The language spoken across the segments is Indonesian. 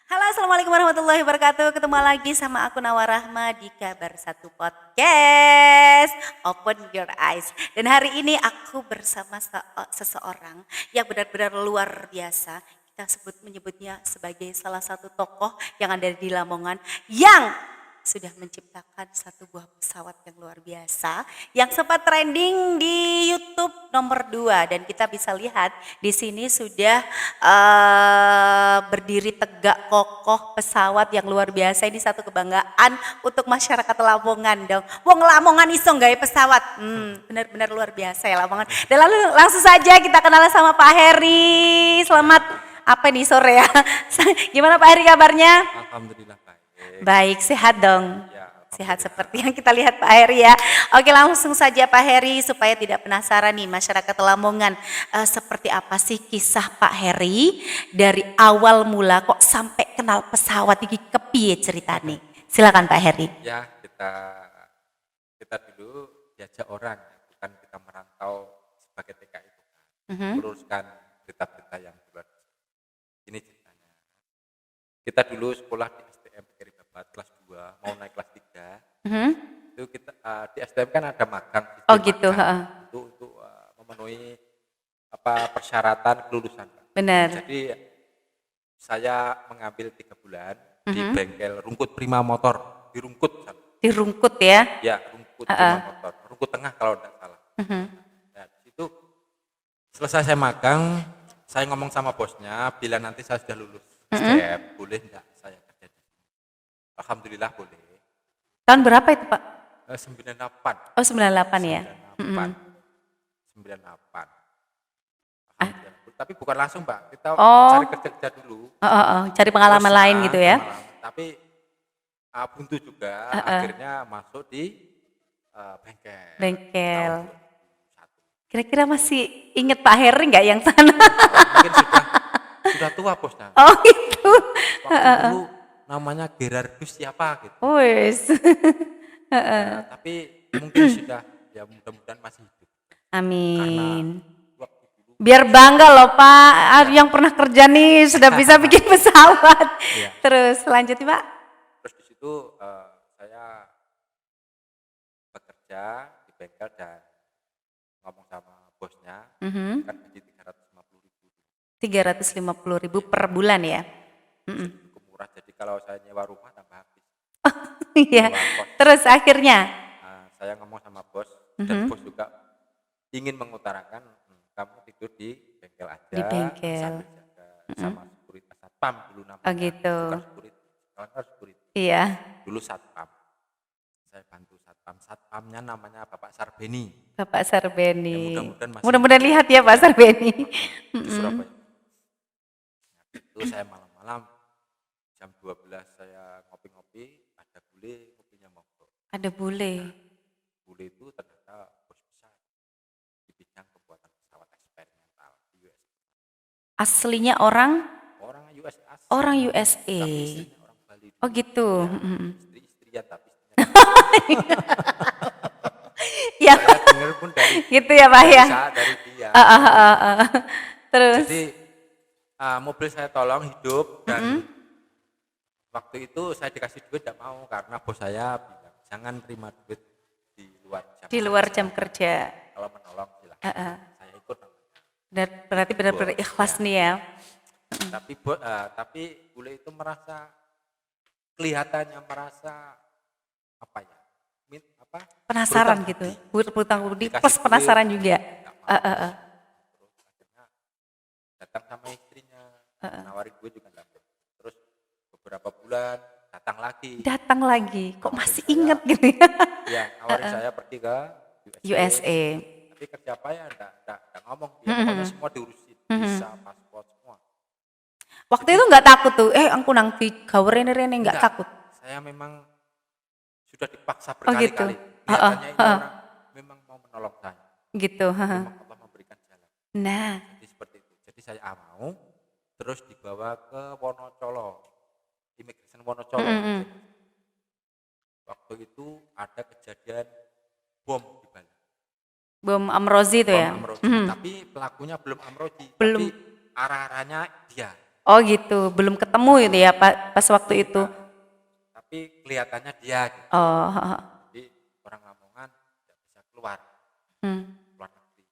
Halo, assalamualaikum warahmatullahi wabarakatuh. Ketemu lagi sama aku Nawa Rahma di Kabar Satu Podcast. Open your eyes. Dan hari ini aku bersama seseorang yang benar-benar luar biasa. Kita menyebutnya sebagai salah satu tokoh yang ada di Lamongan yang sudah menciptakan satu buah pesawat yang luar biasa yang sempat trending di YouTube nomor 2 dan kita bisa lihat di sini sudah berdiri tegak kokoh pesawat yang luar biasa. Ini satu kebanggaan untuk masyarakat Lamongan dong. Wong Lamongan iso gawe pesawat. Benar-benar luar biasa ya Lamongan. Dan lalu langsung saja kita kenalan sama Pak Heri. Selamat apa nih sore ya? Gimana Pak Heri kabarnya? Alhamdulillah baik. Baik, sehat dong. Ya, Sehat seperti yang kita lihat Pak Heri ya. Oke, langsung saja Pak Heri supaya tidak penasaran nih masyarakat Lamongan. Seperti apa sih kisah Pak Heri dari awal mula kok sampai kenal pesawat ini kepiye ceritanya? Silakan Pak Heri. Ya, kita dulu diajak orang, bukan kita merantau sebagai TKI, meluruskan berita-berita yang bulat. Ini ceritanya. Kita dulu sekolah di STM Kiri Babat kelas 2, mau naik kelas 3. Itu kita di STM kan ada magang. Oh gitu, magang, untuk memenuhi persyaratan kelulusan. Benar. Jadi saya mengambil 3 bulan di bengkel Rungkut Prima Motor di Rungkut. Di Rungkut ya? Ya, Rungkut Prima Motor, Rungkut Tengah kalau tidak salah. Nah, di situ selesai saya magang, saya ngomong sama bosnya, bila nanti saya sudah lulus STM, boleh enggak saya kerja di sini? Alhamdulillah boleh. Tahun berapa itu Pak? 98. Oh 98 ya? 98. Alhamdulillah. Tapi bukan langsung Mbak, kita cari kerja dulu. Cari pengalaman lain gitu ya? Tapi buntu juga, akhirnya masuk di bengkel. Bengkel. Tahun 2001. Kira-kira masih inget Pak Heri nggak yang sana? Mungkin sudah tua bosnya. Oh itu. Waktu dulu namanya Gerardus siapa gitu. Wes. Tapi mungkin sudah, ya mudah-mudahan masih hidup. Amin. Waktu dulu Biar bangga loh Pak, yang pernah kerja nih sudah bisa bikin pesawat. ya. Terus lanjut Pak. Terus di situ saya bekerja di bengkel dan ngomong sama bosnya, kan gaji 350.000 per bulan ya? cukup murah. Jadi kalau saya nyewa rumah tambah habis. Iya. Nyewa kos. Terus akhirnya? Saya ngomong sama bos, dan bos juga ingin mengutarakan, kamu tidur di bengkel aja, Di bengkel. sambil jaga sama sekuritas satpam dulu namanya. Oh gitu. Bukan security, sekarang kan security. Iya. Dulu satpam. Saya bantu satpam. Satpamnya namanya Bapak Sarbeni. Bapak Sarbeni. Ya, mudah-mudahan Mudah-mudahan lihat ya Pak Sarbeni. Di Surabaya. Itu saya malam-malam jam 12 saya ngopi-ngopi, ada bule kopinya mogok. Ada bule. Bule itu ternyata bos besar di bidang pembuatan pesawat eksperimental di US. Aslinya orang US asli. Orang USA. Tapi istrinya orang Bali. Oh gitu. Istri-istrian tapi istrinya. Ya Saya dengar pun dari gitu ya Pak ya. dari dia. Terus Jadi mobil saya tolong hidup dan waktu itu saya dikasih duit tidak mau karena bos saya bilang jangan terima duit di luar jam kerja. kalau menolong silakan. Saya ikut. Berarti benar-benar ikhlas nih ya. Tapi bule itu kelihatannya merasa apa ya? Penasaran gitu. Berhutang budi plus penasaran juga. Terus akhirnya datang sama istrinya, nawarin gue juga dapet. Terus beberapa bulan datang lagi. Kok Nawarin masih saya, inget gitu ya? Ya, nawarin saya pergi ke USA. Tapi kerja apa ya? Enggak ngomong. Ya, pokoknya semua diurusin, visa, paspor semua. Waktu itu nggak takut tuh? Aku nang di gawe-rene nggak takut? Saya memang sudah dipaksa gitu. berkali-kali. Kelihatannya ini orang memang mau menolong saya. Gitu. Memang Allah memberikan jalan. Nah, Jadi seperti itu. Jadi saya mau, terus dibawa ke Wonocolo, imigrasi Wonocolo. Waktu itu ada kejadian bom di Bali. bom Amrozi itu Bom ya? Amrozi. Tapi pelakunya belum Amrozi, Belum. tapi arah-arahnya dia. Oh gitu, belum ketemu itu ya pas waktu itu. Tapi kelihatannya dia gitu. Oh, Jadi orang Lamongan tidak bisa keluar luar negeri.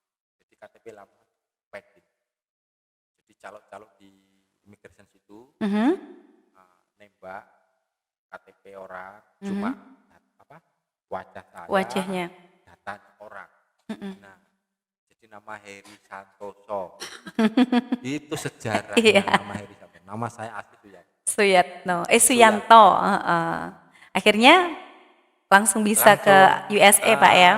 Jadi KTP Lamongan pending. Jadi calok-calok di immigration situ nembak KTP orang, cuma apa wajah saya, wajahnya. datanya orang. Nah, jadi nama Heri Santoso itu sejarahnya Iya, nama Heri Santoso. Nama saya asli itu ya. Suyanto. Akhirnya langsung bisa ke USA Pak ya.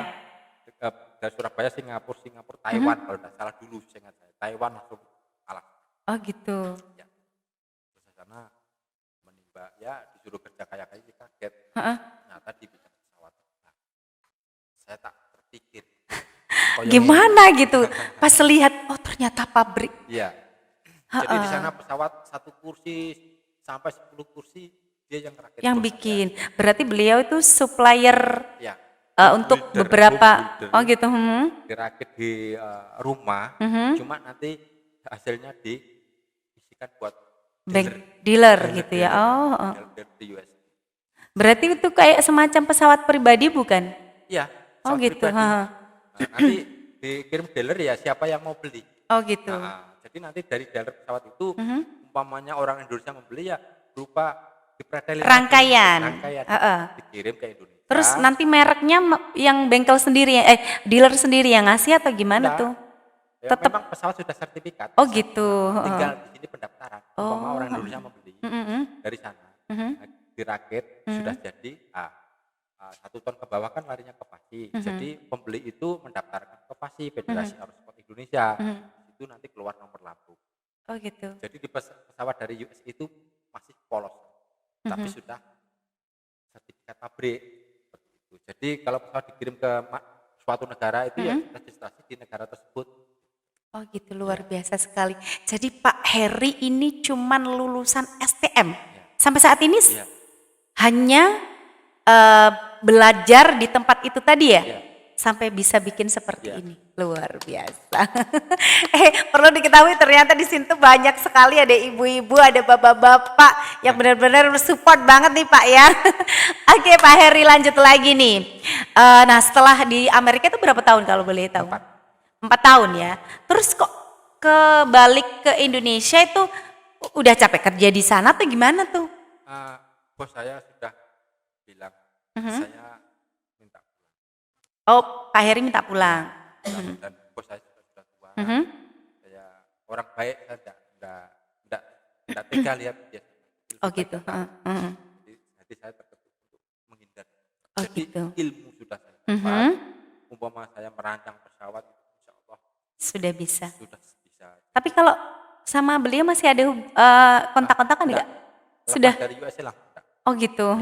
Dari Surabaya, Singapura, Taiwan kalau tidak salah dulu, saya ingat saya. Taiwan langsung kalah. Oh gitu. Ya. Terus ke sana menimba, ya disuruh kerja kayak kaget. Ternyata dibikin pesawat terbang. Saya tak terpikir. Gimana gitu pas lihat oh ternyata pabrik. Iya. Jadi di sana pesawat 1 kursi sampai 10 kursi dia yang rakit. Yang bikin. Berarti beliau itu supplier Ya. untuk Builder, beberapa. builder. Oh gitu. Dirakit di rumah, cuma nanti hasilnya diisikan buat Dealer gitu ya. Oh. dealer di US. Berarti itu kayak semacam pesawat pribadi bukan? Iya. Oh pesawat gitu. pribadi. Nah, nanti dikirim dealer ya siapa yang mau beli. Oh gitu. Nah, jadi nanti dari dealer pesawat itu umpamanya orang Indonesia membeli ya berupa dipretelin Rangkaian. dikirim ke Indonesia. Terus nanti mereknya yang bengkel sendiri dealer sendiri yang ngasih atau gimana Enggak. tuh? Ya, Tetep. memang pesawat sudah sertifikat. Oh gitu. Tinggal di sini pendaftaran. Umpama orang Indonesia membeli dari sana, dirakit sudah jadi. 1 ton ke bawah kan larinya ke PASI. Jadi pembeli itu mendaftarkan ke PASI Federasi Aerosport Indonesia. Itu nanti keluar nomor lambung. Oh gitu. Jadi di pesawat dari US itu masih polos, tapi sudah sertifikat pabrik. Seperti itu. Jadi kalau pesawat dikirim ke suatu negara itu ya registrasi di negara tersebut. Oh gitu, luar biasa sekali. Jadi Pak Heri ini cuman lulusan STM. Sampai saat ini hanya belajar di tempat itu tadi ya? Sampai bisa bikin seperti ini. Luar biasa. Perlu diketahui ternyata di sini tuh banyak sekali ada ibu-ibu, ada bapak-bapak yang benar-benar support banget nih Pak ya. Oke Pak Heri, lanjut lagi nih. Nah setelah di Amerika itu berapa tahun kalau boleh tahu? 4 tahun ya. Terus kok balik ke Indonesia itu udah capek kerja di sana atau gimana tuh? Bos saya sudah bilang saya minta pulang. Oh Pak Heri minta pulang. Dan bos saya sudah tua. Saya orang baik, saya tidak tega lihat dia. Oh gitu. Jadi saya terketuk untuk menghindar. Oh Jadi gitu. ilmu sudah saya dapat. Umpama saya merancang pesawat, insya Allah Sudah bisa. sudah bisa. Tapi kalau sama beliau masih ada kontak-kontakan enggak? Sudah. Lepas dari USA lah. Oh gitu.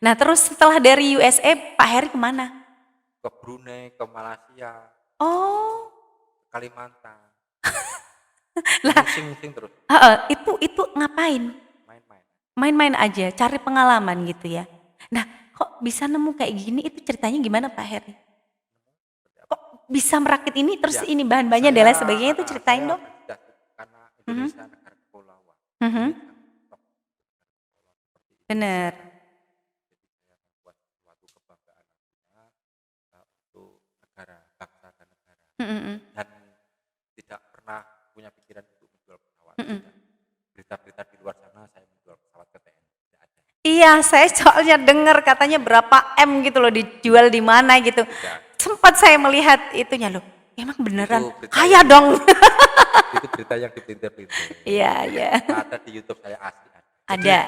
Nah terus setelah dari USA Pak Heri kemana? Ke Brunei, ke Malaysia, Oh. ke Kalimantan. Lah, Musing-musing terus, itu ngapain? main-main. Main-main aja, cari pengalaman gitu ya. Nah, kok bisa nemu kayak gini? Itu ceritanya gimana Pak Heri? Kok bisa merakit ini terus Ya, ini bahan-bahannya dan lain sebagainya itu ceritain saya dong. karena Indonesia negara kepulauan. Bener. Jadi saya membuat suatu kebanggaan untuk negara, bangsa dan negara. Dan tidak pernah punya pikiran untuk menjual pesawat. Tidak. Berita-berita di luar sana saya menjual pesawat ke TNI. Tidak ada. Iya, saya soalnya dengar katanya berapa M gitu loh dijual di mana gitu. Sempat saya melihat itunya loh. Emang beneran? Itu berita Kaya dong. Itu berita yang diprintir-printir. Iya, iya. Ada di YouTube saya asli. Jadi, Ada.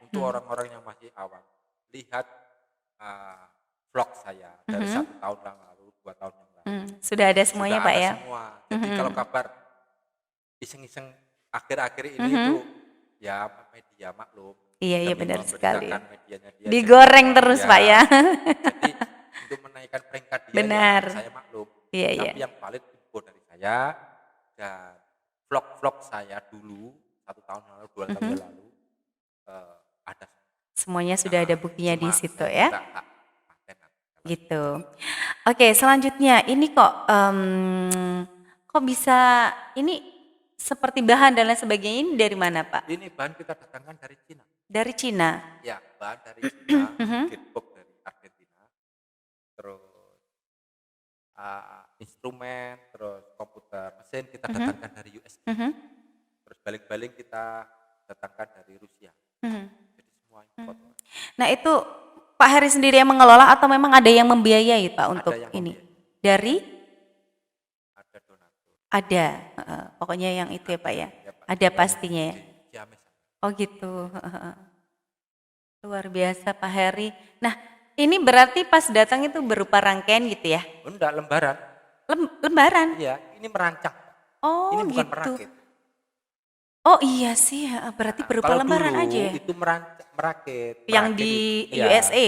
untuk orang-orang yang masih awam, lihat vlog saya dari 1 tahun yang lalu, 2 tahun yang lalu. Sudah ada semuanya Sudah Pak ada ya? semua. Jadi kalau kabar iseng-iseng akhir-akhir ini itu ya media maklum. Iya, iya Demi benar sekali. memberitakan medianya dia. Digoreng Jadi, terus Pak ya. Jadi untuk menaikkan peringkat dia Benar. ya, saya maklum. Iya, Tapi iya. yang valid info dari saya dan vlog-vlog saya dulu 1 tahun yang lalu, 2 tahun yang lalu ada. Semuanya sudah ada buktinya di Cuma situ saya ya. minta hak paten. Gitu. Oke, selanjutnya ini kok bisa ini seperti bahan dan lain sebagainya ini dari mana Pak? Ini bahan kita datangkan dari Cina. Dari Cina. Ya, bahan dari Cina, gearbox dari Argentina, terus instrumen, terus komputer, mesin kita datangkan dari USA. Terus baling-baling kita datangkan dari Rusia. Jadi semua import. Nah itu Pak Heri sendiri yang mengelola atau memang ada yang membiayai Pak untuk yang ini? membiayai. Dari? Ada donatur. Ada, pokoknya yang itu ya Pak ya. Ya, Pak. Ada pastinya ya. Di Ciamis. Oh gitu. Luar biasa Pak Heri. Nah ini berarti pas datang itu berupa rangkaian gitu ya? Enggak, lembaran. Lembaran? Iya, ini merancang. Oh Ini bukan gitu. merakit. Oh iya sih, berarti berupa Kalau lembaran dulu aja ya? itu merakit. Yang Merakit di iya, USA?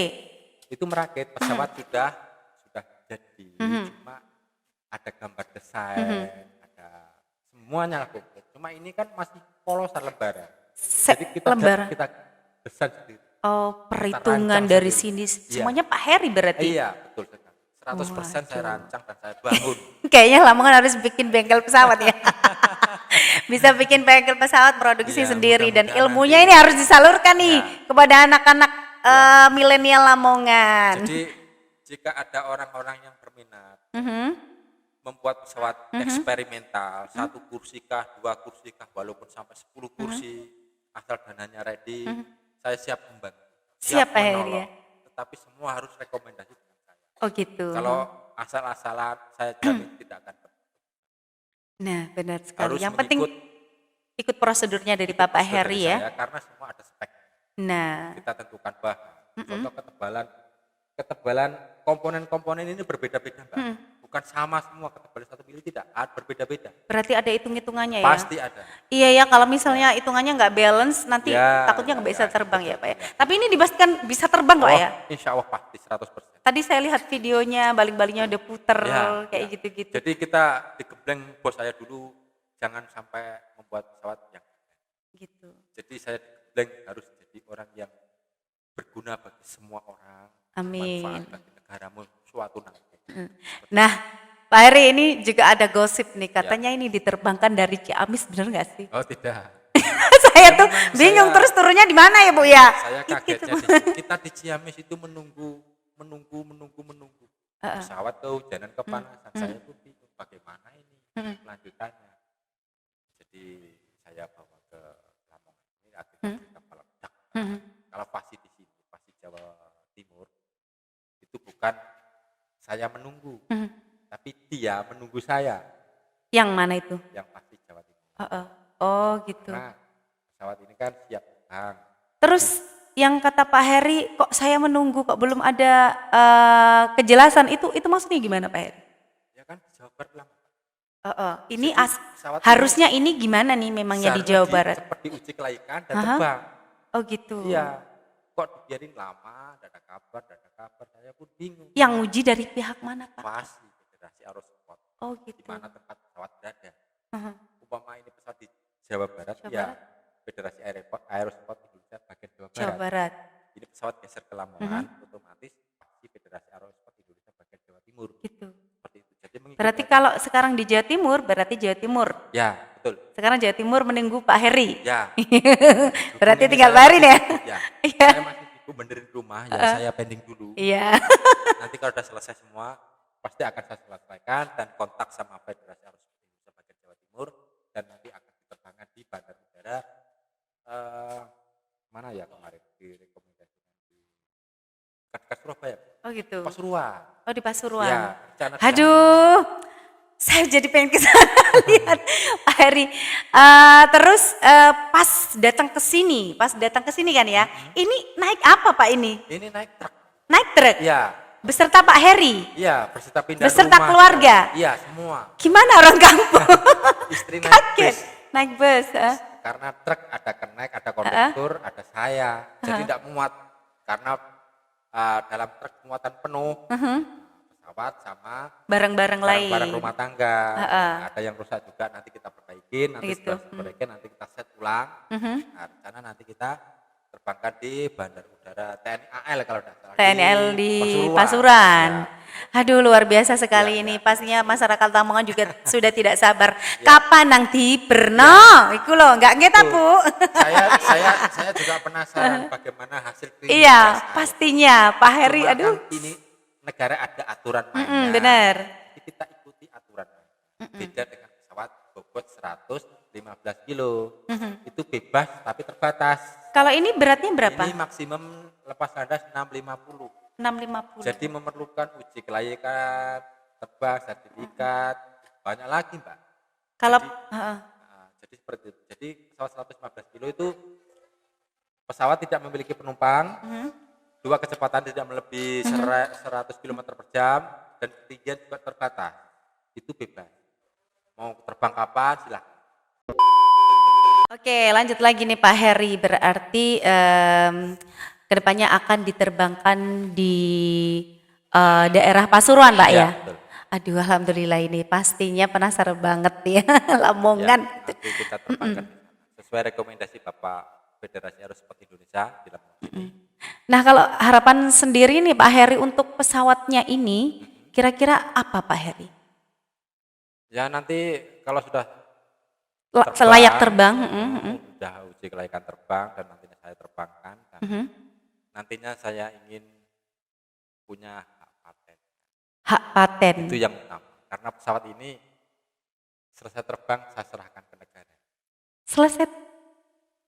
itu merakit, pesawat sudah jadi. Cuma ada gambar desain, ada semuanya aku. Cuma ini kan masih polosan lembaran. Jadi lembaran. kita desain sendiri. Oh, perhitungan dari sini semuanya Pak Heri berarti? Iya, betul sekali. 100% saya rancang dan saya bangun. Kayaknya Lamongan harus bikin bengkel pesawat ya. Bisa bikin bengkel pesawat produksi Iya, sendiri dan mudah-mudahan ilmunya nanti. ini harus disalurkan nih Ya. kepada anak-anak milenial Lamongan. Jadi jika ada orang-orang yang berminat Mhm. membuat pesawat eksperimental, 1 kursi kah, 2 kursi kah, walaupun sampai 10 kursi, asal dananya ready, saya siap membantu. Siap, Pak Heri, menolong. ya? Tetapi semua harus rekomendasi dengan saya. Oh gitu. Kalau asal-asalan saya jamin tidak akan berhasil. Nah benar sekali. Harus Yang penting mengikut ikut prosedurnya dari Bapak prosedur Heri dari ya. saya, karena semua ada spek. Nah, Kita tentukan bahan. Contoh ketebalan komponen-komponen ini berbeda-beda, Mbak. Bukan sama semua, ketebalan 1 mili tidak, berbeda-beda. berarti ada hitung-hitungannya ya? Pasti ada. Iya ya, kalau misalnya hitungannya nggak balance nanti Ya, takutnya nggak bisa ya, terbang ya Pak ya. ya. Tapi ini dipastikan bisa terbang Pak ya? Insya Allah pasti 100%. Tadi saya lihat videonya, baling-balingnya udah puter Ya, kayak ya. gitu-gitu. Jadi kita digebleng bos saya dulu, jangan sampai membuat pesawat yang Gitu. jadi saya digebleng harus jadi orang yang berguna bagi semua orang, Amin. bermanfaat bagi negaramu suatu nanti. Nah, Pak Heri ini juga ada gosip nih, katanya ini diterbangkan dari Ciamis, bener nggak sih? Oh tidak, Saya tuh Memang bingung saya- terus turunnya di mana ya Bu ya? saya Gitu. kagetnya kita di Ciamis itu menunggu pesawat kehujanan kepanasan. Saya tuh bingung bagaimana ini lanjutannya. Jadi saya bawa ke Lamongan ini akhirnya kita meledak. Kalau pasti di sini, pasti Jawa Timur itu bukan saya menunggu, tapi dia menunggu saya. Yang mana itu? Yang pasti Jawa Timur. Oh gitu. Nah, pesawat ini kan siap terbang. Terus yang kata Pak Heri, kok saya menunggu kok belum ada kejelasan itu maksudnya gimana Pak Heri? Ya kan di Jawa Barat lama. Ini Jadi pesawat harusnya ini gimana nih memangnya di Jawa Barat? Seperti uji kelaikan dan terbang. Oh gitu. Iya. Kok dibiarin lama, tidak ada kabar, saya pun bingung. Yang uji dari pihak mana Pak? Pasti Federasi Aerosport. Oh Di gitu. mana tempat pesawat berada. Umpama ini pesawat di Jawa Barat, ya Federasi Aerosport Indonesia bagian Jawa Barat. Jawa Barat. Ini pesawat geser ke Lamongan, otomatis pasti Federasi Aerosport Indonesia bagian Jawa Timur. Gitu. Seperti itu. Jadi mengikut Berarti kalau sekarang di Jawa Timur, berarti Jawa Timur. ya, betul. Sekarang Jawa Timur menunggu Pak Heri. Ya. Berarti Dukung ini tinggal saya Barin masih ya? sibuk, ya. Iya. Saya masih sibuk benerin rumah, ya saya pending dulu. Iya. Nanti kalau sudah selesai semua, pasti akan saya selesaikan dan kontak sama Federasi Aerosport Indonesia bagian Jawa Timur dan nanti akan diterbangkan di bandar udara mana ya kemarin direkomendasikan di dekat Surabaya. Oh gitu. Pasuruan. Oh di Pasuruan. Ya, rencana Aduh, saya jadi pengen ke sana lihat Pak Heri. Terus pas datang ke sini kan ya, ini naik apa Pak ini? ini naik truk. Naik truk? Iya, Beserta Pak Heri? iya, beserta pindah Beserta rumah. keluarga? Iya, semua. Gimana orang kampung? Istri naik Kaget, bis. naik bus. Karena truk ada kenaik, ada kondektur, ada saya. Jadi tidak muat karena dalam truk muatan penuh. Pesawat sama Barang-barang lain. barang rumah tangga. Ada yang rusak juga nanti kita perbaikin, nanti Gitu. setelah perbaikin nanti kita set ulang. Nah, rencana nanti kita terbangkan di Bandar Udara TNI AL kalau tidak salah. TNL di Pasuruan. Aduh luar biasa sekali Ya, ini. ya. Pastinya masyarakat Lamongan juga sudah tidak sabar. Kapan nang diberno? Iku loh, enggak ngeta, Tuh, Bu. saya juga penasaran bagaimana hasil klinik Iya, saya. pastinya Pak Heri. Cuma Aduh. kan ini negara ada aturan mainnya. Benar. Jadi kita ikuti aturan. Beda dengan pesawat bobot 115 kilo. Itu bebas tapi terbatas. Kalau ini beratnya berapa? Ini maksimum lepas landas 650. 650. Jadi memerlukan uji kelayakan, terbang, sertifikat, banyak lagi, Mbak. Kalau Jadi, jadi seperti itu. Jadi pesawat 115 kilo itu pesawat tidak memiliki penumpang, dua kecepatan tidak melebihi 100 km per jam, dan ketinggian juga terbatas. Itu bebas. Mau terbang kapan silahkan. Oke, lanjut lagi nih Pak Heri. Berarti kedepannya akan diterbangkan di daerah Pasuruan, Pak ya? Betul. Aduh, alhamdulillah ini pastinya penasaran banget ya, Ya, Lamongan. nanti kita terbangkan di sana. Sesuai rekomendasi Bapak Federasi Aerosport Indonesia di Lamongan ini. Nah, kalau harapan sendiri nih Pak Heri untuk pesawatnya ini, kira-kira apa Pak Heri? Ya nanti kalau sudah Layak terbang. sudah uji kelayakan terbang dan nantinya saya terbangkan dan nantinya saya ingin punya hak paten. Hak paten. Itu yang utama. Karena pesawat ini selesai terbang saya serahkan ke negara. Selesai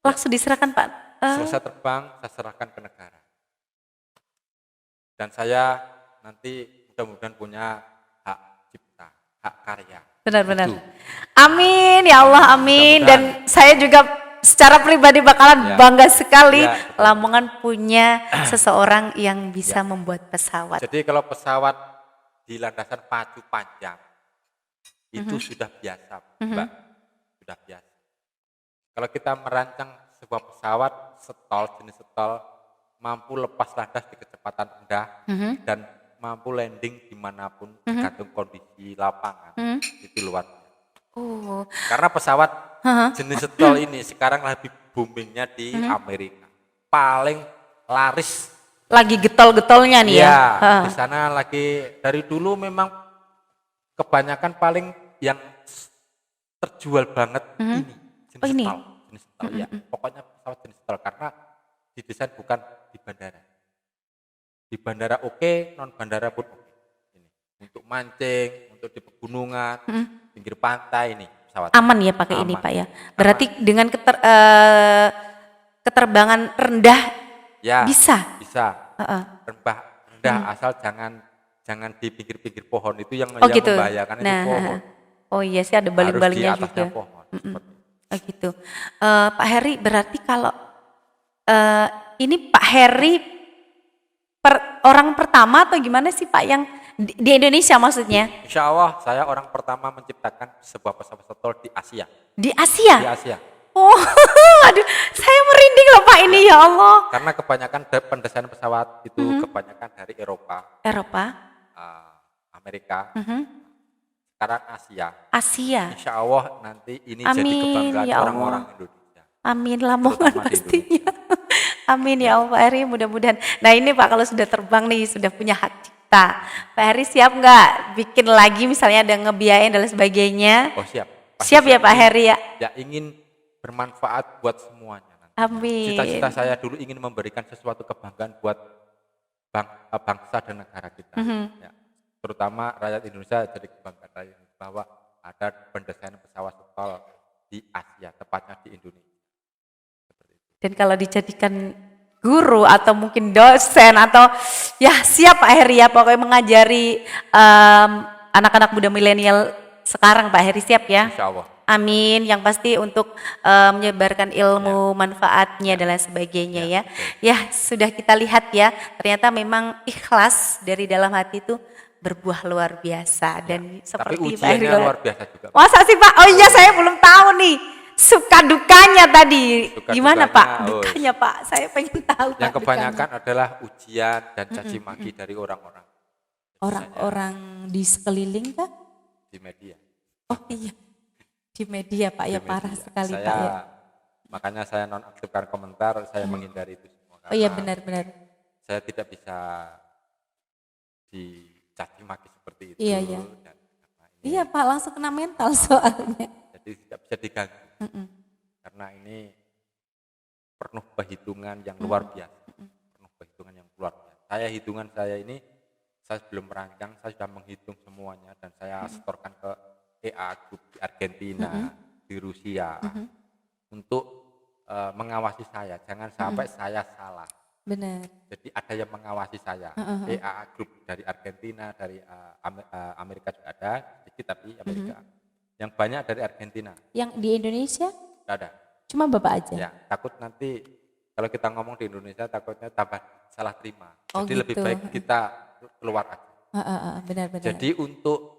langsung diserahkan Pak. Selesai terbang saya serahkan ke negara. Dan saya nanti mudah-mudahan punya hak cipta, hak karya. Benar-benar. Itu. Amin ya Allah, amin. Dan saya juga secara pribadi bakalan bangga sekali Ya, betul. Lamongan punya seseorang yang bisa membuat pesawat. Jadi kalau pesawat di landasan pacu panjang itu sudah biasa, Mbak. Sudah biasa. Kalau kita merancang sebuah pesawat jenis stall mampu lepas landas di kecepatan rendah dan mampu landing dimanapun tergantung kondisi lapangan itu luar biasa. Karena pesawat jenis stall ini sekarang lebih boomingnya di Amerika. Paling laris. Lagi getol-getolnya nih ya. Di sana lagi dari dulu memang kebanyakan paling yang terjual banget ini jenis stall. Jenis stall ya. Pokoknya pesawat jenis stall karena didesain bukan di bandara. Di bandara oke, non bandara pun oke. Ini untuk mancing, untuk di pegunungan, pinggir pantai ini pesawat. Aman ya pakai ini Aman. Pak ya. Berarti dengan keterbangan rendah Ya, bisa. rendah asal jangan di pinggir-pinggir pohon itu yang gitu. membahayakan itu pohon. Oh iya sih ada baling-balingnya Harus di atasnya juga. pohon. Seperti itu. Oh gitu. Pak Heri berarti kalau ini Pak Heri orang pertama atau gimana sih Pak yang di Indonesia maksudnya? Insya Allah saya orang pertama menciptakan sebuah pesawat shuttle di Asia. Di Asia? Di Asia. Oh, aduh, saya merinding loh Pak ini ya Allah. Karena kebanyakan pendesain pesawat itu kebanyakan dari Eropa, Amerika, sekarang Asia. Asia. Insya Allah nanti ini jadi Amin, kebanggaan ya orang-orang Allah. Indonesia. Amin Lamongan Terutama di pastinya. Amin ya Allah Pak Heri mudah-mudahan. Nah ini Pak kalau sudah terbang nih sudah punya hak cipta. Pak Heri siap nggak bikin lagi misalnya ada ngebiayain dan lain sebagainya? Oh siap. Pasti Siap ya Pak Heri ya? Ya ingin bermanfaat buat semuanya. Nanti. Amin. Cita-cita saya dulu ingin memberikan sesuatu kebanggaan buat bangsa dan negara kita. Ya, terutama rakyat Indonesia jadi kebanggaan rakyat Indonesia bahwa ada pendesain pesawat shuttle di Asia, tepatnya di Indonesia. Dan kalau dijadikan guru atau mungkin dosen atau ya siap Pak Heri ya pokoknya mengajari anak-anak muda milenial sekarang Pak Heri siap ya? Insya Allah. Amin, yang pasti untuk menyebarkan ilmu manfaatnya dan lain sebagainya ya. Ya sudah kita lihat ya, ternyata memang ikhlas dari dalam hati itu berbuah luar biasa dan Tapi seperti Pak Heri ujiannya luar biasa juga. Masa sih Pak? Oh iya saya belum tahu nih suka dukanya tadi. Gimana Pak? Dukanya Pak, saya pengen tahu. Yang kebanyakan adalah ujian dan caci maki dari orang-orang. Orang-orang di sekeliling Pak? Di media. Oh iya. Di media Pak ya parah sekali Pak ya. Makanya saya nonaktifkan komentar, saya menghindari itu semua. Oh iya benar-benar. Saya tidak bisa dicaci maki seperti itu. Iya, iya. Dan ini Iya Pak, langsung kena mental soalnya. jadi tidak bisa diganggu Mm-mm. karena ini penuh perhitungan yang luar biasa. Penuh perhitungan yang luar biasa. Hitungan saya ini, saya sebelum merancang, saya sudah menghitung semuanya dan saya setorkan ke EA Group di Argentina, di Rusia, untuk mengawasi saya. Jangan sampai saya salah. Benar. Jadi ada yang mengawasi saya. EA Group dari Argentina, dari Amerika juga ada, sedikit tapi Amerika. Yang banyak dari Argentina, Yang di Indonesia tidak ada. cuma Bapak aja. Ya, takut nanti kalau kita ngomong di Indonesia takutnya tambah salah terima. Oh, Jadi lebih gitu. baik kita keluar aja. Benar-benar. Jadi untuk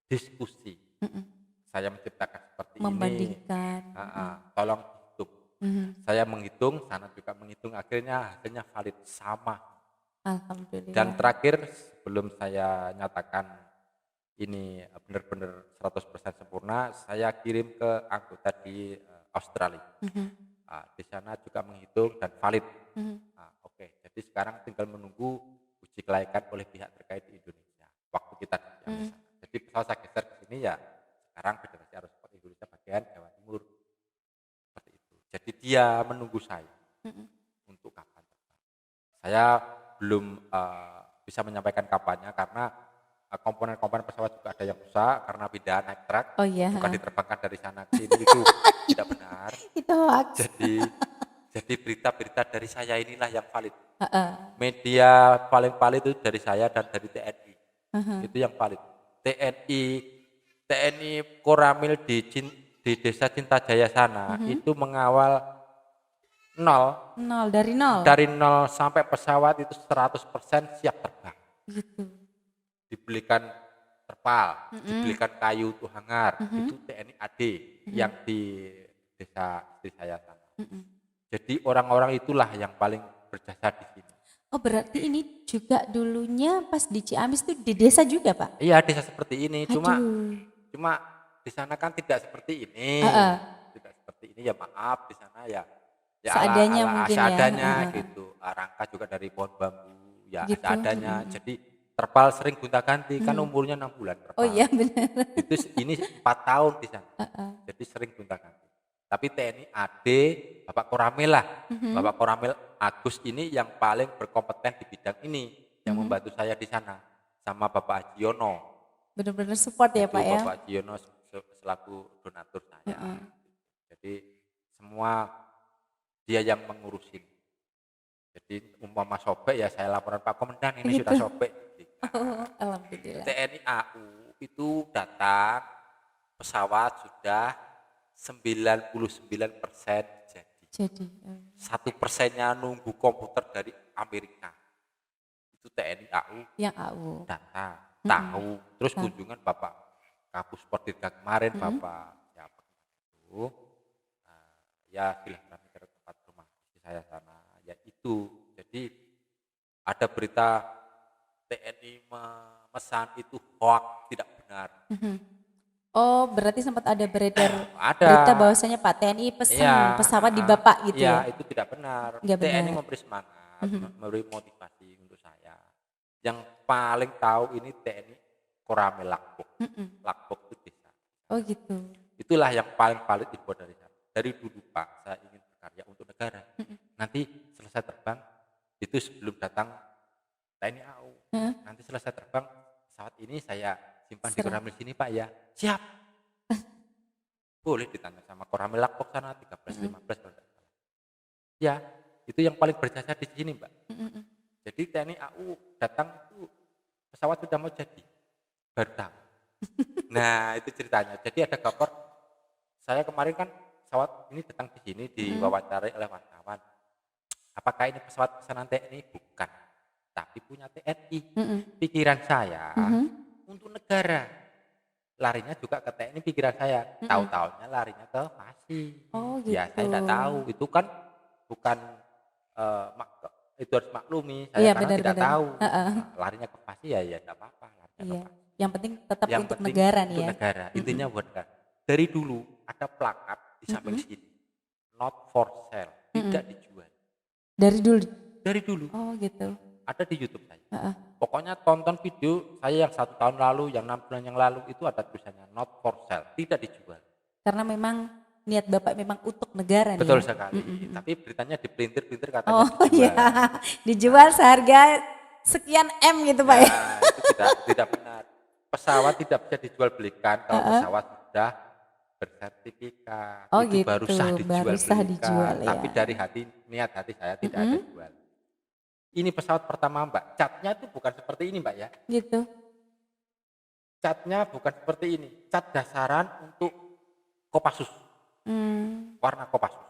diskusi, Mm-mm. saya menciptakan seperti Membandingkan. ini. Tolong hitung. Saya menghitung, sana juga menghitung, akhirnya hasilnya valid sama. Alhamdulillah. Dan terakhir sebelum saya nyatakan ini benar-benar 100% sempurna, saya kirim ke anggota di Australia. Di sana juga menghitung dan valid. Oke, jadi sekarang tinggal menunggu uji kelayakan oleh pihak terkait di Indonesia. Waktu kita di sana. Jadi kalau saya geser ke sini ya sekarang Federasi Aerosport Indonesia bagian Jawa Timur. Seperti itu. Jadi dia menunggu saya untuk kapan terbang. Saya belum bisa menyampaikan kapannya karena komponen-komponen pesawat juga ada yang rusak karena pindahan naik truk, Oh iya. bukan diterbangkan dari sana ke sini, itu tidak benar. Itu hoax. Jadi berita-berita dari saya inilah yang valid. Heeh. Media paling valid itu dari saya dan dari TNI. Itu yang valid. TNI Koramil di desa Cintajaya sana itu mengawal nol. Dari nol. Dari nol sampai pesawat itu 100% siap terbang. Gitu. Dibelikan terpal, dibelikan kayu untuk hangar. Itu TNI AD yang di desa istri saya sana. Jadi orang-orang itulah yang paling berjasa di sini. Oh berarti ini juga dulunya pas di Ciamis tuh di desa juga Pak? Iya, desa seperti ini. Cuma Aduh. di sana kan tidak seperti ini. Tidak seperti ini ya, maaf, di sana ya seadanya ala mungkin seadanya ya. gitu. Rangka juga dari pohon bambu ya Gitu. seadanya. Jadi terpal sering gonta-ganti, kan umurnya 6 bulan terpal. Oh iya benar. Itu ini 4 tahun di sana. Jadi sering gonta-ganti. Tapi TNI AD, Bapak Koramil lah. Bapak Koramil Agus ini yang paling berkompeten di bidang ini, yang membantu saya di sana. Sama Bapak Ajiono. Benar-benar support ya Itu Pak ya. Bapak Ajiono selaku donatur saya. Jadi semua dia yang mengurusin. Jadi umpama sobek ya saya laporan Pak Komandan ini sudah sobek. Oh, alhamdulillah. TNI AU itu datang pesawat sudah 99% jadi. 1%-nya nunggu komputer dari Amerika. Itu TNI AU Yang AU. datang, tahu. Terus kunjungan Bapak Kapus Pordirga kemarin, Bapak siapa itu, ya silaturahmi ke tempat rumah saya sana. Ya itu, jadi ada berita TNI memesan itu hoax, tidak benar. Oh berarti sempat ada beredar Ada. berita bahwasanya Pak TNI pesan pesawat di Bapak gitu ya? Itu tidak benar. Nggak benar. TNI memberi semangat, memberi motivasi untuk saya. Yang paling tahu ini TNI Koramil Lakbok. Lakbok itu desa. Oh gitu. Itulah yang paling valid dibuat dari saya. Dari dulu Pak, saya ingin berkarya untuk negara. Nanti selesai terbang, itu sebelum datang TNI AU. Nanti selesai terbang, pesawat ini saya simpan di Koramil sini Pak ya. Siap. Boleh ditanya sama Koramil Lakbok sana 13-15 kalau tidak salah. Ya, itu yang paling berjasa di sini Mbak. Jadi TNI AU datang itu pesawat sudah mau jadi. Baru tahu. Nah itu ceritanya. Jadi ada kabar, saya kemarin kan pesawat ini datang di sini diwawancarai oleh wartawan. Apakah ini pesawat pesanan TNI? Bukan. Tapi punya TNI. Pikiran saya untuk negara. Larinya juga ke TNI pikiran saya. Tahu-taunya larinya ke Pasi. Oh gitu. Ya saya tidak tahu. Itu kan bukan itu harus maklumi. Saya Iya, karena benar, tidak benar. tahu. Larinya ke Pasi ya tidak apa-apa. Larinya Iya. ke Pasi. Yang penting tetap Yang untuk penting negara nih untuk ya. negara. Intinya buat negara. Dari dulu ada plakat di samping sini. Not for sale. Tidak dijual. Dari dulu. Dari dulu. Oh gitu. Ada di YouTube saya. Heeh. Pokoknya tonton video saya yang 1 tahun lalu, yang 6 bulan yang lalu itu ada tulisannya not for sale, tidak dijual. Karena memang niat Bapak memang untuk negara nih Betul ya. sekali. Tapi beritanya dipelintir-pelintir katanya Oh dijual. iya, dijual seharga sekian M gitu Pak ya. Nah, itu tidak benar. Pesawat tidak bisa dijual belikan kalau pesawat sudah bersertifikat. Oh Itu baru gitu, sah baru dijual sah belikan. dijual ya. Tapi dari niat hati saya tidak ada jual. Ini pesawat pertama Mbak, catnya itu bukan seperti ini Mbak ya. Gitu. Catnya bukan seperti ini. Cat dasaran untuk Kopassus, warna Kopassus.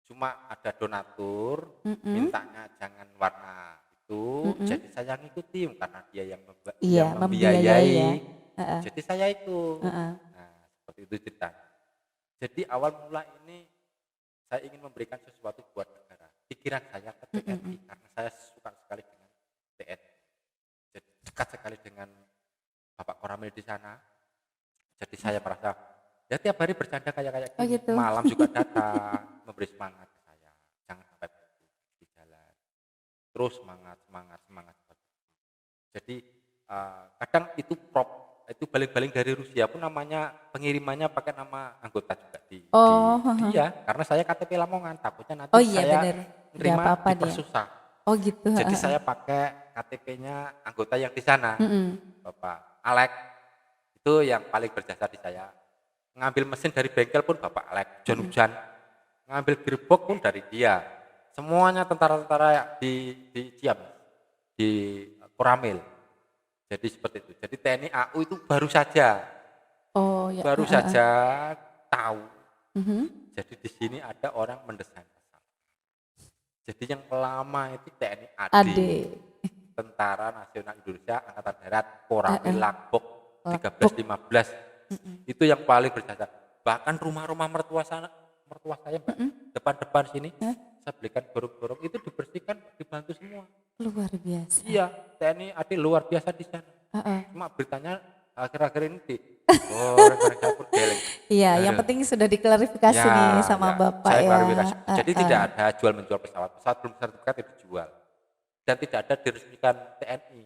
Cuma ada donatur, mintanya jangan warna itu, jadi saya ngikuti karena dia yang Iya, membiayai ya. Jadi saya ikut. Nah, seperti itu ceritanya. Jadi awal mula ini saya ingin memberikan sesuatu buat negara. Pikiran saya ke TNI karena saya suka sekali dengan TNI. Jadi dekat sekali dengan Bapak Koramil di sana. Jadi saya merasa ya tiap hari bercanda kayak gini. gitu. Malam juga datang memberi semangat ke saya. Jangan sampai berhenti di jalan. Terus semangat. Jadi kadang itu itu baling-baling dari Rusia pun namanya pengirimannya pakai nama anggota juga dia karena saya KTP Lamongan takutnya nanti saya bener. nerima Nggak apa-apa dia. dipersusah. Oh gitu. Jadi saya pakai KTP-nya anggota yang di sana, Bapak Alek itu yang paling berjasa di saya. Ngambil mesin dari bengkel pun Bapak Alek, hujan-hujan. Ngambil gearbox pun dari dia. Semuanya tentara-tentara di Ciamis, di Koramil. Jadi seperti itu. Jadi TNI AU itu baru saja tahu. Jadi di sini ada orang mendesain pesawat. Jadi yang lama itu TNI AD. Tentara Nasional Indonesia Angkatan Darat Koramil Lagbok 1315. Itu yang paling berjasa. Bahkan rumah-rumah mertua saya Mbak, depan-depan sini saya belikan gorong-gorong itu dibersihkan, dibantu semua. Luar biasa. Iya, TNI AD luar biasa di sana. Cuma beritanya akhir-akhir ini rekan-rekan pun geleng. Iya, yang penting sudah diklarifikasi nih sama Bapak saya ya. klarifikasi. Jadi tidak ada jual menjual pesawat. Pesawat belum sertifikat itu dijual. Dan tidak ada diresmikan TNI.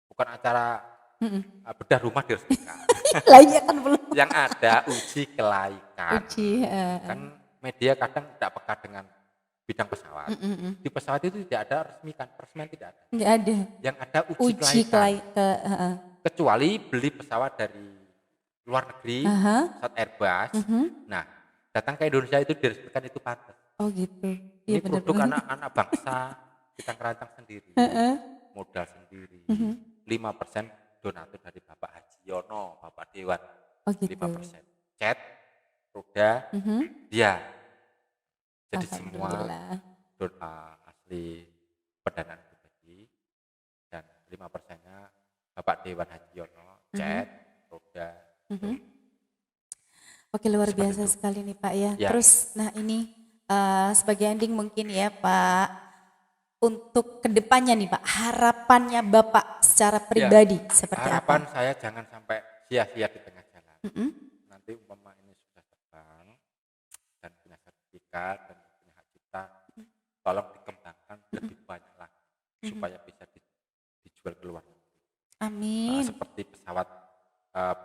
Bukan acara bedah rumah diresmikan. Lah iya kan belum. Yang ada uji kelaikan. Kan media kadang tidak peka dengan bidang pesawat. Di pesawat itu tidak ada resmian tidak ada. Enggak ada. Yang ada uji kelaikan. Kecuali beli pesawat dari luar negeri, pesawat Airbus. Nah, datang ke Indonesia itu diresmikan itu pantas. Oh gitu. Ini Iya produk benar. anak-anak bangsa, kita ngerancang sendiri, modal sendiri. 5% donatur dari Bapak Haji Yono, Bapak Dewan. Oh gitu. 5%. Cat, roda, dia. Jadi semua asli pendanaan pribadi dan 5%-nya Bapak Dewan Haji Yono, cat, roda. Oke, luar biasa sekali nih Pak ya. Terus nah ini sebagai ending mungkin ya Pak, untuk kedepannya nih Pak, harapannya Bapak secara pribadi seperti harapan apa? saya jangan sampai sia-sia di tengah jalan. Nanti umpama ini sudah terbang dan punya sertifikat dan punya hak cipta, tolong dikembangkan lebih banyak lagi supaya bisa dijual keluar. Amin. Seperti pesawat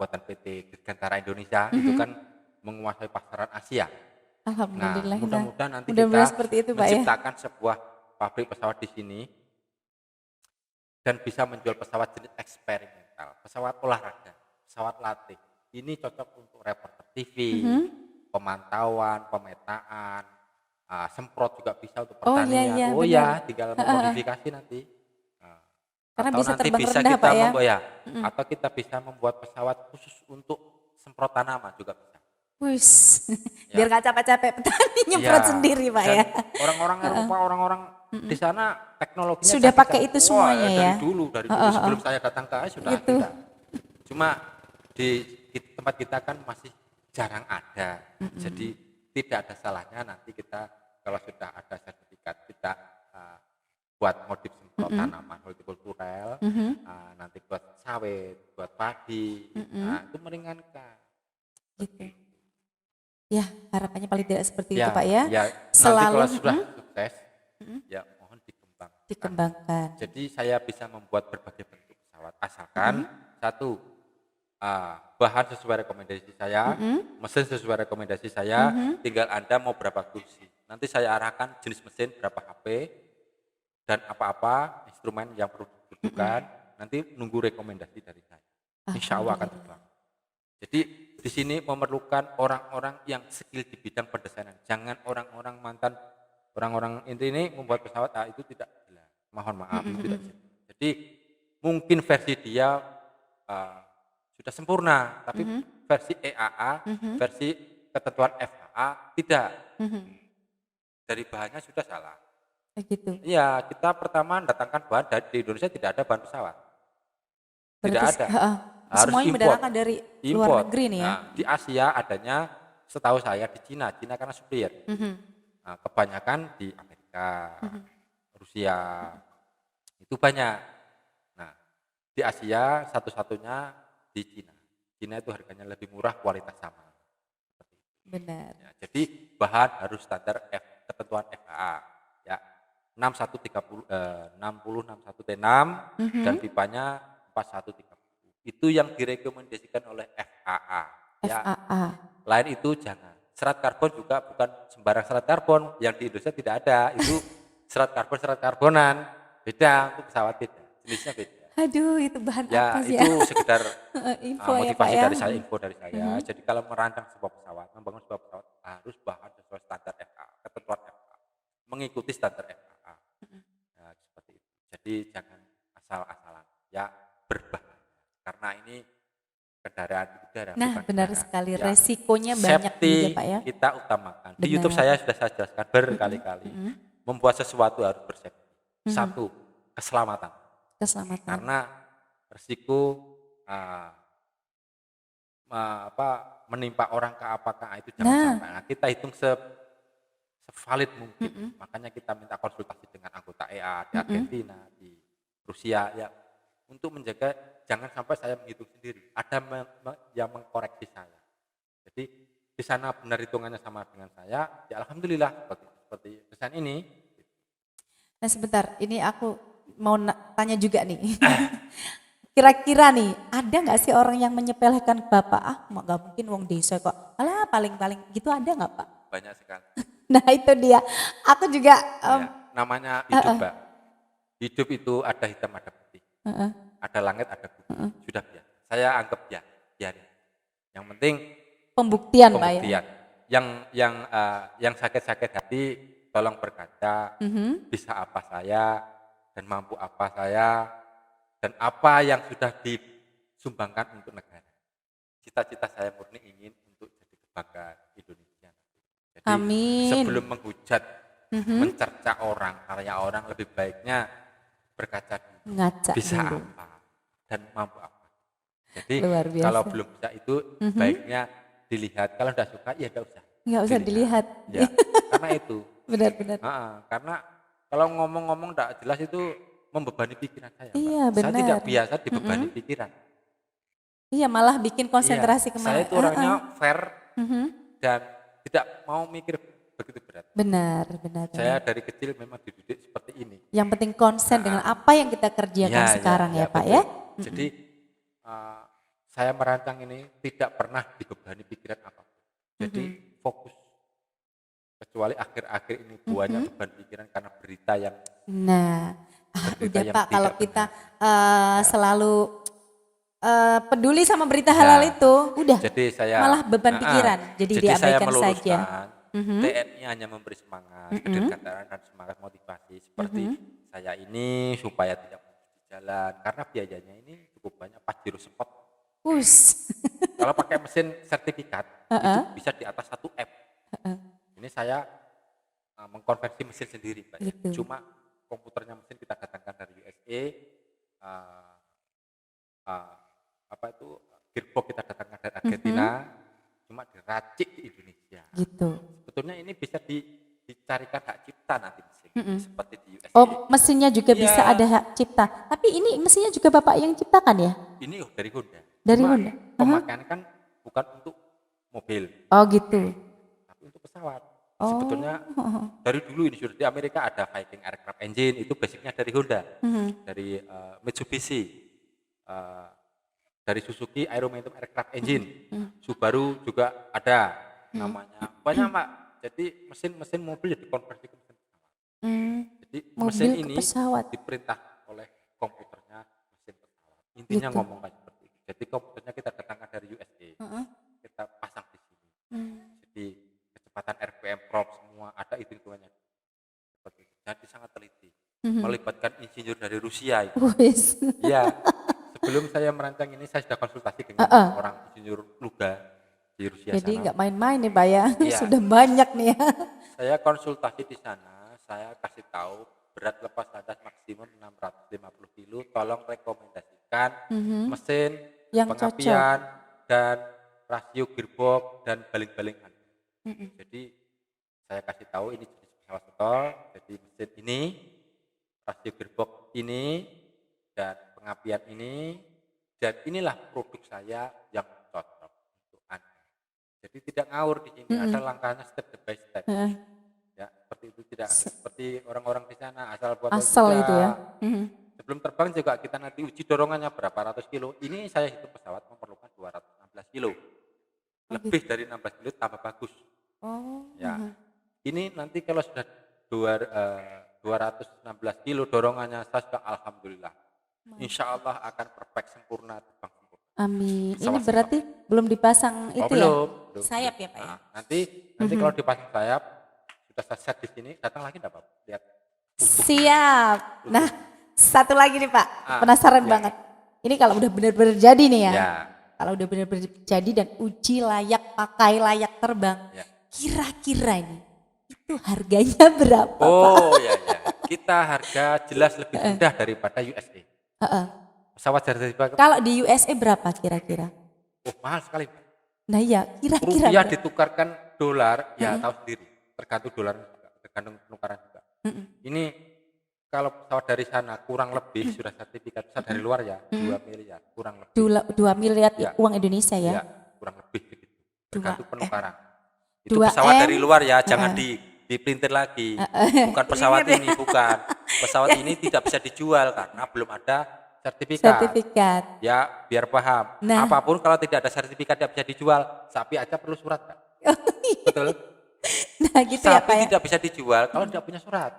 buatan PT Dirgantara Indonesia itu kan menguasai pasaran Asia. Alhamdulillah. Nah, mudah-mudahan nanti mudah-mudahan kita seperti itu Pak ya. menciptakan sebuah pabrik pesawat di sini dan bisa menjual pesawat jenis eksperimental, pesawat olahraga, pesawat latih. Ini cocok untuk reporter TV, pemantauan, pemetaan, semprot juga bisa untuk pertanian. Tinggal memodifikasi nanti. Karena atau bisa nanti terbang bisa rendah, kita Pak, ya? atau kita bisa membuat pesawat khusus untuk semprot tanaman juga bisa. Wis, biar nggak capek-capek petani nyemprot sendiri Pak Dan ya. Orang-orang Eropa, orang-orang di sana teknologinya Sudah canggih pakai sekali. itu semuanya ya? Dari dulu sebelum saya datang ke AS sudah Gitu. ada. Cuma di tempat kita kan masih jarang ada. Jadi tidak ada salahnya nanti kita kalau sudah ada sertifikat kita buat modif semprot tanaman hortikulturel, nanti buat sawit, buat padi, nah itu meringankan. Gitu. Ya, harapannya paling tidak seperti Ya, itu Pak ya. ya Selalu nanti kalau sudah sukses, ya mohon dikembangkan Dikembangkan. Jadi saya bisa membuat berbagai bentuk pesawat asalkan satu, bahan sesuai rekomendasi saya, mesin sesuai rekomendasi saya, tinggal Anda mau berapa kursi. Nanti saya arahkan jenis mesin berapa HP dan apa-apa instrumen yang perlu dibutuhkan. Nanti nunggu rekomendasi dari saya. Insya Allah akan terbang. Jadi di sini memerlukan orang-orang yang skill di bidang pendesainan. Jangan orang-orang mantan orang-orang ini membuat pesawat itu tidak jelas. Mohon maaf itu tidak jelas. Jadi mungkin versi dia sudah sempurna, tapi versi EAA, versi ketentuan FAA tidak. Dari bahannya sudah salah. Gitu. Iya, kita pertama datangkan bahan di Indonesia tidak ada bahan pesawat. Tidak ada. Harus Semuanya import. mendatangkan dari luar negeri nih ya. Nah, di Asia adanya setahu saya di Cina karena supplier. Nah, kebanyakan di Amerika, Rusia itu banyak. Nah, di Asia satu-satunya di Cina. Cina itu harganya lebih murah, kualitas sama. Benar. Ya, jadi bahan harus standar ketentuan FAA ya 6130 6061T6 dan pipanya 4130. Itu yang direkomendasikan oleh FAA ya. FAA. Lain itu jangan. Serat karbon juga bukan sembarang serat karbon, yang di Indonesia tidak ada. Itu serat karbonan. Beda untuk pesawat, beda. Jenisnya beda. Aduh, itu bahan Ya, apa sih itu ya? sekedar Info ya Pak motivasi ya. dari saya, info dari saya. Jadi kalau merancang sebuah pesawat, membangun sebuah pesawat harus bahan sesuai standar FAA, ketentuan FAA, mengikuti standar FAA. Nah, seperti itu. Jadi jangan asal-asalan, ya berbahaya. Karena ini kendaraan udara. Nah, bukan benar kendaraan. sekali. Ya, Resikonya banyak safety juga Pak ya. kita utamakan. Di Benar. YouTube saya sudah saya jelaskan berkali-kali. Membuat sesuatu harus bersafety. Satu, keselamatan. Keselamatan. Karena resiko menimpa orang ke apakah itu jangan sampai. Nah, kita hitung sevalid mungkin. Makanya kita minta konsultasi dengan anggota EA di Argentina, di Rusia ya, untuk menjaga jangan sampai saya menghitung sendiri. Ada yang mengkoreksi saya. Jadi di sana benar hitungannya sama dengan saya, ya alhamdulillah seperti pesan ini. Nah sebentar, ini aku mau tanya juga nih. Kira-kira nih, ada nggak sih orang yang menyepelekan Bapak? Nggak mungkin wong desa kok. Alah paling-paling gitu, ada nggak Pak? Banyak sekali. Nah itu dia. Aku juga. Ya, namanya hidup, Mbak. Hidup itu ada hitam, ada putih. Ada langit, ada bumi. Sudah biar. Saya anggap ya, biarin. Yang penting Pembuktian Pak ya. Yang sakit-sakit hati tolong berkaca, bisa apa saya dan mampu apa saya dan apa yang sudah disumbangkan untuk negara. Cita-cita saya murni ingin untuk jadi kebanggaan Indonesia. Jadi Amin. sebelum menghujat, mencerca orang, karya orang, lebih baiknya berkaca dulu. Ngaca Bisa dulu. apa dan mampu apa. Jadi Luar biasa. kalau belum bisa itu baiknya dilihat. Kalau tidak suka ya tidak usah. Nggak usah dilihat. Ya, karena itu. Benar-benar. Karena kalau ngomong-ngomong tidak jelas itu membebani pikiran saya. Iya, Mbak. Saya benar. tidak biasa dibebani pikiran. Iya malah bikin konsentrasi Iya, kemana. saya itu orangnya fair dan tidak mau mikir begitu berat. Benar. Saya dari kecil memang dididik seperti ini. Yang penting konsen dengan apa yang kita kerjakan sekarang ya Pak betul. ya. Jadi saya merancang ini tidak pernah dibebani pikiran apapun. Jadi fokus. Kecuali akhir-akhir ini banyak beban pikiran karena berita yang Nah, berita udah yang Pak kalau tidak kita selalu peduli sama berita halal itu, udah jadi saya malah beban pikiran. Jadi saya diabaikan meluruskan, saja. TNI hanya memberi semangat, kedirgantara dan semangat motivasi seperti saya ini supaya tidak di jalan karena biayanya ini cukup banyak Pajero Sport. Kalau pakai mesin sertifikat itu bisa di atas 1 M. Ini saya mengkonversi mesin sendiri, Pak. Gitu. Cuma komputernya mesin kita datangkan dari USA, gearbox kita datangkan dari Argentina, cuma diracik di Indonesia. Gitu. Sebetulnya ini bisa dicarikan hak cipta nanti mesin, seperti di USA. Oh, mesinnya juga bisa ada hak cipta. Tapi ini mesinnya juga Bapak yang ciptakan ya? Ini dari Honda. Dari Cuma Honda. Pemakaiannya kan bukan untuk mobil, Oh gitu. tapi untuk pesawat. Sebetulnya dari dulu ini sudah di Amerika ada Viking aircraft engine, itu basicnya dari Honda, dari Mitsubishi, eh, dari Suzuki Aero Momentum aircraft engine, Subaru juga ada namanya. Banyak Pak. Jadi mesin mobil dikonversi ke mesin pesawat. Jadi Mobil mesin ke ini pesawat. diperintah oleh komputernya mesin pesawat. Intinya Gitu. ngomong kayak seperti itu. Jadi komputernya kita datangkan dari USA, kita pasang di sini. Jadi kecepatan RPM, prop semua ada hitungannya. Seperti itu. Jadi sangat teliti. Melibatkan insinyur dari Rusia itu. Wis. Iya. Sebelum saya merancang ini saya sudah konsultasi dengan orang insinyur Luga di Rusia Jadi sana. nggak main-main nih Pak ya. Iya. Sudah banyak nih ya. Saya konsultasi di sana, saya kasih tahu berat lepas landas maksimum 650 kilo, tolong rekomendasikan mesin, Yang pengapian, dan rasio gearbox dan baling-balingan. Jadi saya kasih tahu ini jenis pesawat stall, jadi mesin ini, rasio gearbox ini, dan pengapian ini, dan inilah produk saya yang cocok untuk Anda. Jadi tidak ngawur di sini, ada langkahnya step by step. Ya, seperti itu, tidak seperti orang-orang di sana asal buat Asal juga. itu ya. Sebelum terbang juga kita nanti uji dorongannya berapa ratus kilo. Ini saya hitung pesawat memerlukan 216 kilo. Lebih dari 16 kilo tambah bagus. Oh. Ya. Ini nanti kalau sudah 216 kilo dorongannya saya sudah alhamdulillah. Insya Allah akan perfect sempurna, terbang sempurna. Amin. Ini Pesawat berarti belum dipasang itu ya? belum. Sayap ya Pak ya? Nah, nanti kalau dipasang sayap sudah saya set di sini, datang lagi enggak Pak? Lihat. Siap. Nah, satu lagi nih Pak, penasaran ya. banget. Ini kalau udah benar-benar jadi nih ya. Ya. Kalau udah benar-benar jadi dan uji layak pakai, layak terbang. Ya. Kira-kira ini itu harganya berapa Pak? Oh ya. Kita harga jelas lebih rendah daripada USA. Pesawat sertifikat. Kalau di USA berapa kira-kira? Oh mahal sekali. Nah iya, kira-kira. Rupiah ditukarkan dolar, ya tahu sendiri. Tergantung dolar juga, tergantung penukaran juga. Ini kalau pesawat dari sana kurang lebih sudah sertifikat, pesawat dari luar ya 2 miliar kurang lebih. 2 miliar Ya. uang Indonesia ya? Ya, kurang lebih begitu. Tergantung penukaran. Itu 2M, pesawat dari luar ya, jangan diprintir lagi. Bukan pesawat ini, bukan. Pesawat ini tidak bisa dijual karena belum ada sertifikat. Ya, biar paham. Nah. Apapun kalau tidak ada sertifikat tidak bisa dijual. Sapi aja perlu surat, Kak. Betul? Nah gitu ya Pak Sapi ya? tidak bisa dijual kalau tidak punya surat.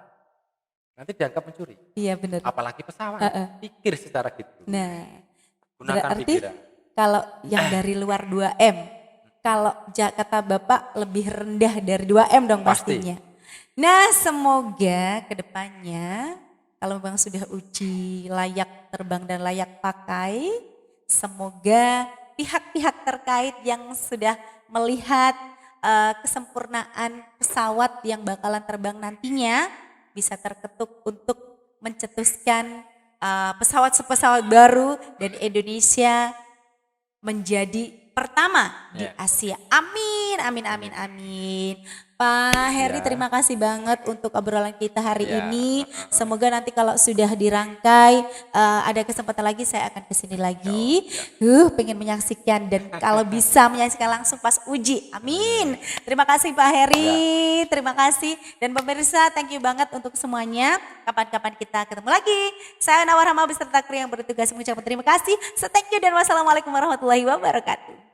Nanti dianggap mencuri. Iya benar. Apalagi pesawat. Pikir secara gitu. Nah, Gunakan berarti pikiran. kalau yang dari luar 2M, kalau kata Bapak lebih rendah dari 2M dong Pasti. pastinya. Nah semoga kedepannya kalau Bang sudah uji layak terbang dan layak pakai, semoga pihak-pihak terkait yang sudah melihat kesempurnaan pesawat yang bakalan terbang nantinya bisa terketuk untuk mencetuskan pesawat-pesawat baru dan Indonesia menjadi pertama di Asia. Amin, amin, amin, amin. Pak Heri terima kasih banget untuk obrolan kita hari ini. Semoga nanti kalau sudah dirangkai ada kesempatan lagi saya akan kesini lagi. Pengen menyaksikan dan kalau bisa menyaksikan langsung pas uji. Amin. Terima kasih Pak Heri, terima kasih. Dan pemirsa thank you banget untuk semuanya. Kapan-kapan kita ketemu lagi. Saya Nawar Rahma beserta kru yang bertugas mengucapkan terima kasih. So thank you dan wassalamualaikum warahmatullahi wabarakatuh.